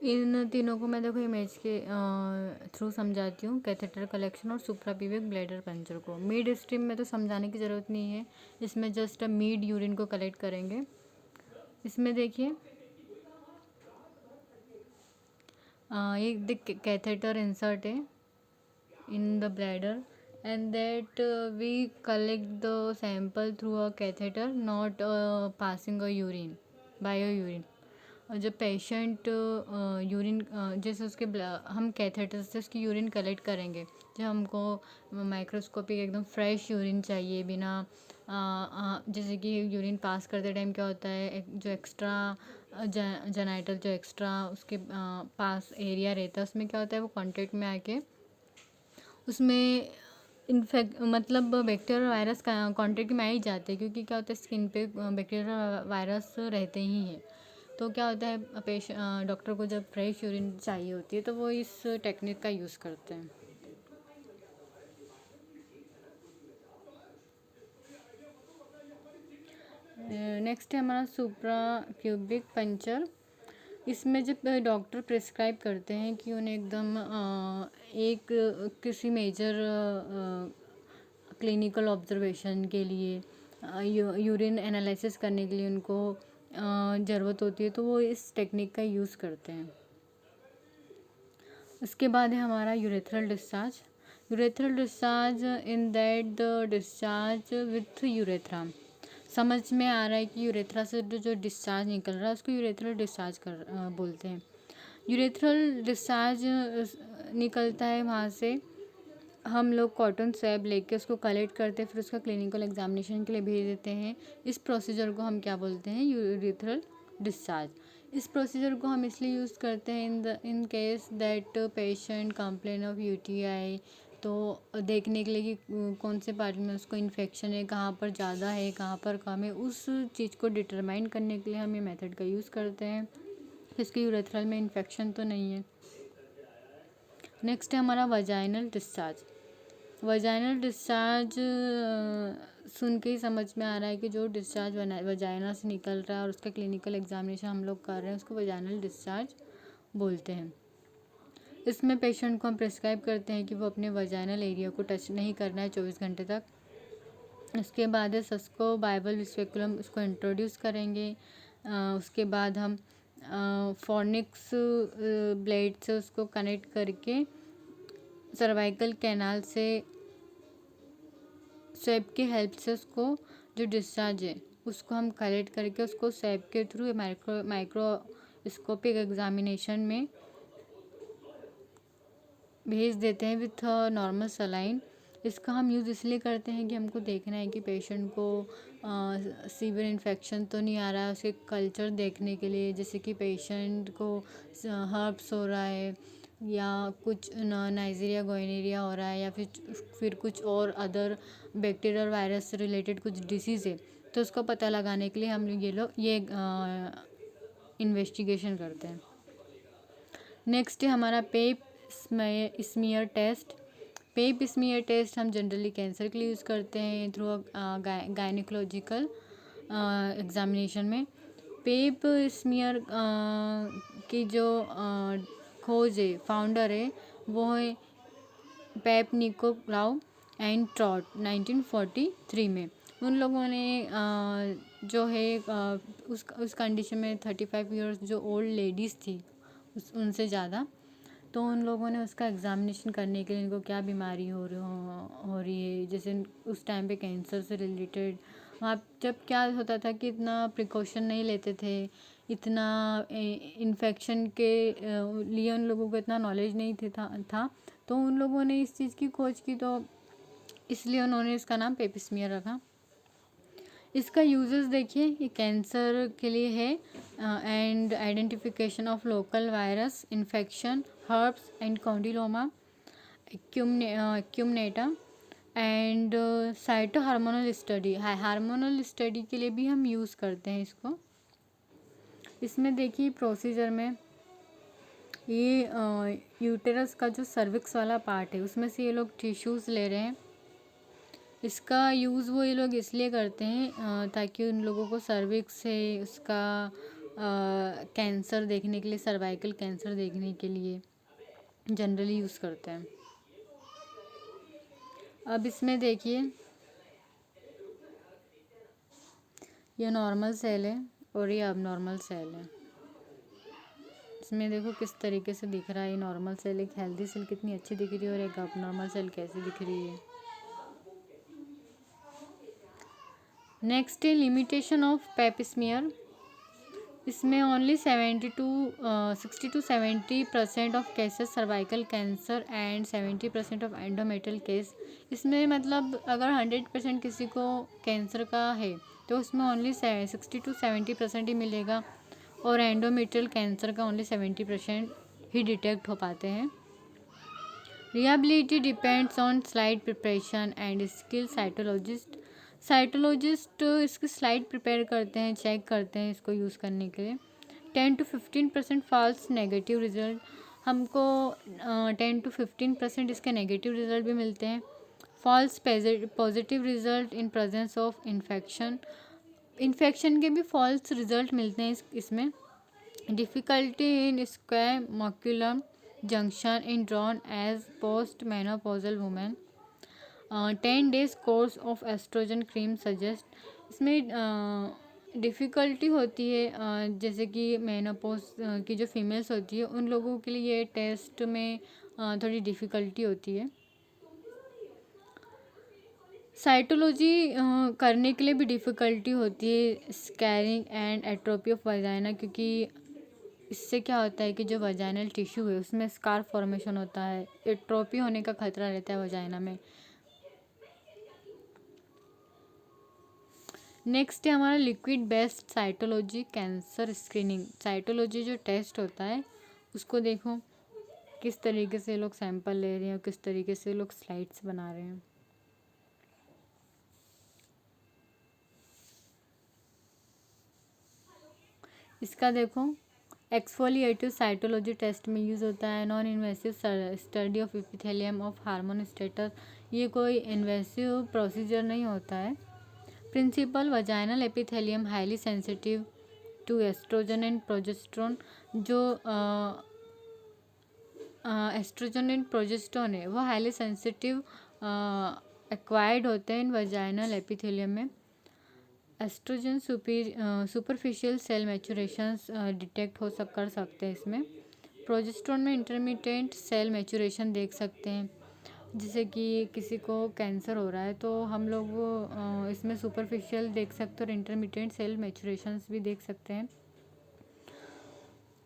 इन तीनों को मैं देखो इमेज के थ्रू समझाती हूँ, कैथेटर कलेक्शन और सुप्राप्यूबिक ब्लैडर पंचर को। मिड स्ट्रीम में तो समझाने की ज़रूरत नहीं है, इसमें जस्ट मिड यूरिन को कलेक्ट करेंगे। इसमें देखिए एक कैथेटर इंसर्ट है in the bladder, and that we collect the sample through a catheter, not passing a urine by a urine। और जब पेशेंट यूरिन जैसे उसके हम कैथेटर से उसकी यूरिन कलेक्ट करेंगे, जब हमको माइक्रोस्कोपिक एकदम फ्रेश यूरिन चाहिए बिना जैसे कि यूरिन पास करते टाइम क्या होता है, जो एक्स्ट्रा जेनाइटल जो एक्स्ट्रा उसके पास एरिया रहता है उसमें क्या होता है, वो कांटेक्ट में आके उसमें इन्फेक्ट मतलब बैक्टीरिया वायरस का कांटेक्ट में आ ही जाते हैं, क्योंकि क्या होता है स्किन पे बैक्टीरिया वायरस रहते ही हैं। तो क्या होता है डॉक्टर को जब फ्रेश यूरिन चाहिए होती है तो वो इस टेक्निक का यूज़ करते हैं। नेक्स्ट है हमारा सुप्रा क्यूबिक पंचर। इसमें जब डॉक्टर प्रिस्क्राइब करते हैं कि उन्हें एकदम एक किसी मेजर क्लिनिकल ऑब्जर्वेशन के लिए यूरिन एनालिसिस करने के लिए उनको ज़रूरत होती है, तो वो इस टेक्निक का यूज़ करते हैं। उसके बाद है हमारा urethral discharge. Urethral discharge in that the discharge with urethra. समझ में आ रहा है कि यूरेथ्रा से जो डिस्चार्ज निकल रहा है उसको यूरेथ्रल डिस्चार्ज बोलते हैं। यूरेथ्रल डिस्चार्ज निकलता है वहाँ से, हम लोग कॉटन स्वैब लेके उसको कलेक्ट करते हैं, फिर उसका क्लिनिकल एग्जामिनेशन के लिए भेज देते हैं। इस प्रोसीजर को हम क्या बोलते हैं, यूरेथ्रल डिस्चार्ज। इस प्रोसीजर को हम इसलिए यूज़ करते हैं in case that patient complain of UTI, तो देखने के लिए कि कौन से पार्ट में उसको इन्फेक्शन है, कहाँ पर ज़्यादा है कहाँ पर कम है, उस चीज़ को डिटरमाइन करने के लिए हम ये मेथड का यूज़ करते हैं, इसके यूरेथ्रल में इन्फेक्शन तो नहीं है। नेक्स्ट है हमारा वजाइनल डिस्चार्ज। वजाइनल डिस्चार्ज सुन के ही समझ में आ रहा है कि जो डिस्चार्ज वजाइना से निकल रहा है और उसका क्लिनिकल एग्जामिनेशन हम लोग कर रहे हैं उसको वजाइनल डिस्चार्ज बोलते हैं। इसमें पेशेंट को हम प्रिस्क्राइब करते हैं कि वो अपने वजाइनल एरिया को टच नहीं करना है 24 घंटे तक। उसके बाद है सस्को बाइबल स्पेकुलम, उसको इंट्रोड्यूस करेंगे। उसके बाद हम फॉर्निक्स ब्लेड से उसको कनेक्ट करके सर्वाइकल कैनाल से स्वैब के हेल्प से उसको जो डिस्चार्ज है उसको हम कलेक्ट करके उसको स्वैब के थ्रू माइक्रोस्कोपिक एग्जामिनेशन में भेज देते हैं विथ नॉर्मल सलाइन। इसका हम यूज़ इसलिए करते हैं कि हमको देखना है कि पेशेंट को सीवियर इन्फेक्शन तो नहीं आ रहा है, उसके कल्चर देखने के लिए, जैसे कि पेशेंट को हर्प्स हो रहा है या कुछ नाइजीरिया गोइनेरिया हो रहा है या फिर कुछ और अदर बैक्टीरियल वायरस से रिलेटेड कुछ डिसीज़ है, तो उसको पता लगाने के लिए हम ये इन्वेस्टिगेशन करते हैं। नेक्स्ट है हमारा पेप स्मीयर टेस्ट। पेप स्मीयर टेस्ट हम जनरली कैंसर के लिए यूज़ करते हैं थ्रू गायनिकोलॉजिकल एग्जामिनेशन में। पेप स्मीयर की जो खोज है, फाउंडर है, वो है पेप निको राव एंड ट्रॉट 1943 में। उन लोगों ने जो है उस कंडीशन में 35 इयर्स जो ओल्ड लेडीज़ थी उनसे ज़्यादा, तो उन लोगों ने उसका एग्ज़ामिनेशन करने के लिए इनको क्या बीमारी हो रही है, जैसे उस टाइम पे कैंसर से रिलेटेड। वहाँ जब क्या होता था कि इतना प्रिकॉशन नहीं लेते थे, इतना इन्फेक्शन के लिए उन लोगों को इतना नॉलेज नहीं था, तो उन लोगों ने इस चीज़ की खोज की, तो इसलिए उन्होंने इसका नाम पेप स्मीयर रखा। इसका यूजेस देखिए, ये कैंसर के लिए है and identification of local virus infection, herpes and condyloma acuminata and cyto hormonal study. Hormonal study के लिए भी हम यूज़ करते हैं इसको। इसमें देखिए प्रोसीजर में ये यूटेरस का जो सर्विक्स वाला पार्ट है उसमें से ये लोग टिश्यूज़ ले रहे हैं। इसका यूज़ वो ये लोग इसलिए करते हैं ताकि उन लोगों को सर्विक्स से उसका कैंसर देखने के लिए, सर्वाइकल कैंसर देखने के लिए जनरली यूज़ करते हैं। अब इसमें देखिए, ये नॉर्मल सेल है और ये अबनॉर्मल सेल है। इसमें देखो किस तरीके से दिख रहा है। ये नॉर्मल सेल, एक हेल्दी सेल कितनी अच्छी दिख रही है और एक अबनॉर्मल सेल कैसी दिख रही है। नेक्स्ट है लिमिटेशन ऑफ पेप स्मीयर। इसमें only 60 to 70% of cases cervical cancer and 70% of endometrial case. इसमें मतलब अगर 100% किसी को कैंसर का है तो उसमें ओनली 60 to 70% ही मिलेगा और एंडोमेट्रियल कैंसर का ओनली 70% ही डिटेक्ट हो पाते हैं। Reliability depends on slide preparation and skill. Cytologist इसकी स्लाइड प्रिपेयर करते हैं, चेक करते हैं इसको यूज़ करने के लिए। 10 to 15% फॉल्स नेगेटिव रिजल्ट, हमको 10 to 15% इसके नेगेटिव रिजल्ट भी मिलते हैं। False positive result in presence of infection के भी फॉल्स रिजल्ट मिलते हैं इसमें। Difficulty in squamo columnar junction in drawn as post menopausal women. 10 days course of estrogen cream suggest. इसमें डिफ़िकल्टी होती है, जैसे कि मेनोपॉज की जो फीमेल्स होती है उन लोगों के लिए ये टेस्ट में थोड़ी डिफ़िकल्टी होती है। साइटोलॉजी करने के लिए भी डिफ़िकल्टी होती है, scaring and atrophy of vagina, क्योंकि इससे क्या होता है कि जो वजाइनल टिश्यू है उसमें स्कार फॉर्मेशन होता है, एट्रोपी होने का खतरा रहता है वजाइना में। नेक्स्ट है हमारा liquid based cytology cancer screening. Cytology जो टेस्ट होता है उसको देखो किस तरीके से लोग सैंपल ले रहे हैं और किस तरीके से लोग स्लाइड्स बना रहे हैं। इसका देखो एक्सफोलिएटिव साइटोलॉजी टेस्ट में यूज़ होता है। Non invasive study of epithelium of hormone status, ये कोई इन्वेसिव प्रोसीजर नहीं होता है। Principle vaginal epithelium highly sensitive to estrogen and progesterone. जो एस्ट्रोजन एंड प्रोजेस्टेरोन है वो हाईली सेंसिटिव एक्वायर्ड होते हैं इन वजाइनल एपिथेलियम में। Estrogen superficial cell maturations detect कर सकते हैं इसमें। प्रोजेस्टेरोन में इंटरमीडिएट सेल मैचुरेशन देख सकते हैं, जैसे कि किसी को कैंसर हो रहा है तो हम लोग इसमें सुपरफिशियल देख सकते हैं और इंटरमीडिएट सेल मैचुरेशंस भी देख सकते हैं।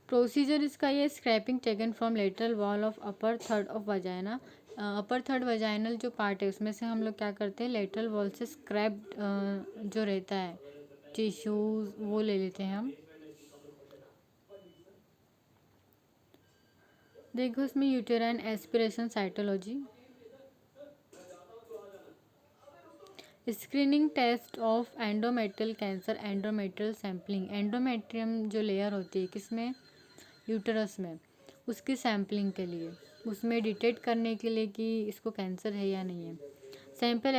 प्रोसीजर इसका ये scraping taken from lateral wall of upper third of vagina. Upper third vaginal जो पार्ट है उसमें से हम लोग क्या करते हैं, लेटरल वॉल से स्क्रैप जो रहता है टिश्यूज वो ले लेते हैं हम। देखो इसमें uterine aspiration cytology. Screening test of endometrial cancer, endometrial sampling. Endometrium जो लेयर होती है किसमें, यूटरस में, उसकी सैम्पलिंग के लिए, उसमें डिटेक्ट करने के लिए कि इसको कैंसर है या नहीं है। Sample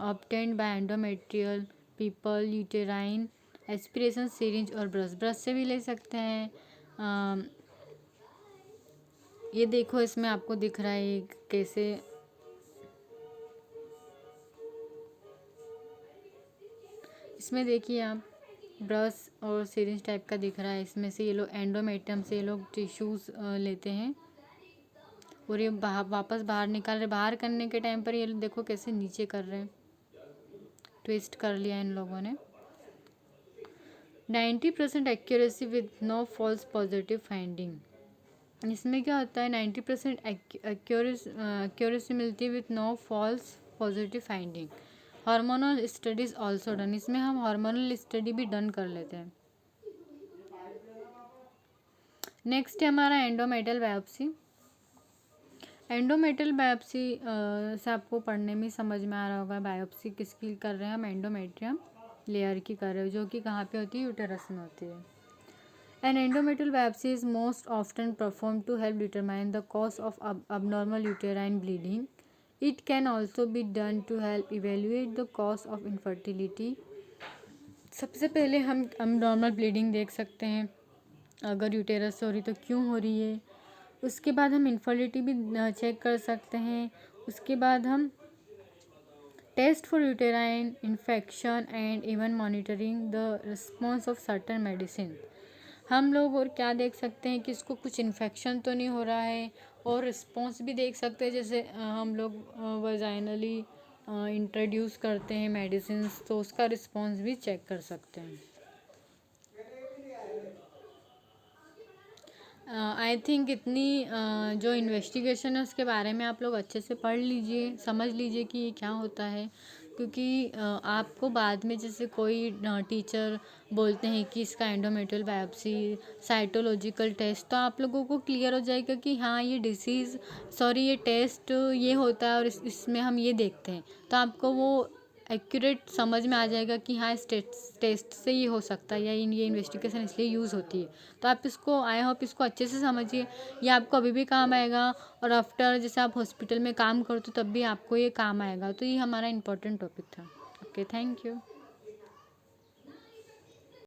obtained by endometrial people, uterine aspiration syringe और ब्रश से भी ले सकते हैं। ये देखो इसमें आपको दिख रहा है कैसे इसमें देखिए आप ब्रश और सिरिंज टाइप का दिख रहा है। इसमें से ये लोग एंडोमेट्रियम से ये लोग टिश्यूज़ लेते हैं और ये वापस बाहर निकाल रहे। बाहर करने के टाइम पर ये लोग देखो कैसे नीचे कर रहे हैं, ट्विस्ट कर लिया इन लोगों ने। 90% accuracy with no false positive finding. इसमें क्या होता है, 90% एक्यूरेसी मिलती है with no false positive finding. Hormonal studies also done, इसमें हम हार्मोनल स्टडी भी डन कर लेते हैं। नेक्स्ट है हमारा एंडोमेटल बायोप्सी। एंडोमेटल बायोप्सी से आपको पढ़ने में समझ में आ रहा होगा, बायोप्सी किसकी कर रहे हैं हम, एंडोमेट्रियम लेयर की कर रहे हो, जो कि कहाँ पे होती है, यूटेरस में होती है। An endometrial biopsy is most often perform to help determine the cause of abnormal uterine bleeding. It can also be done to help evaluate the cause of infertility. सबसे पहले हम नॉर्मल ब्लीडिंग देख सकते हैं, अगर यूटेरस से हो रही तो क्यों हो रही है। उसके बाद हम इनफर्टिलिटी भी चेक कर सकते हैं। उसके बाद हम test for uterine infection and even monitoring the response of certain medicine. हम लोग और क्या देख सकते हैं कि इसको कुछ इन्फेक्शन तो नहीं हो रहा है, और रिस्पॉन्स भी देख सकते हैं, जैसे हम लोग वजाइनली इंट्रोड्यूस करते हैं मेडिसिन्स तो उसका रिस्पॉन्स भी चेक कर सकते हैं। आई थिंक इतनी जो इन्वेस्टिगेशन है उसके बारे में आप लोग अच्छे से पढ़ लीजिए, समझ लीजिए कि ये क्या होता है, क्योंकि आपको बाद में जैसे कोई टीचर बोलते हैं कि इसका एंडोमेट्रियल बायोप्सी, साइटोलॉजिकल टेस्ट, तो आप लोगों को क्लियर हो जाएगा कि हाँ ये डिसीज़ ये टेस्ट ये होता है और इसमें हम ये देखते हैं, तो आपको वो एक्यूरेट समझ में आ जाएगा कि हाँ इस टेस्ट से ये हो सकता है या ये इन्वेस्टिगेशन इसलिए यूज़ होती है। तो आप इसको, आई होप इसको अच्छे से समझिए, ये आपको अभी भी काम आएगा, और आफ्टर जैसे आप हॉस्पिटल में काम करते हो तब भी आपको ये काम आएगा। तो ये हमारा इम्पोर्टेंट टॉपिक था। Okay, thank you.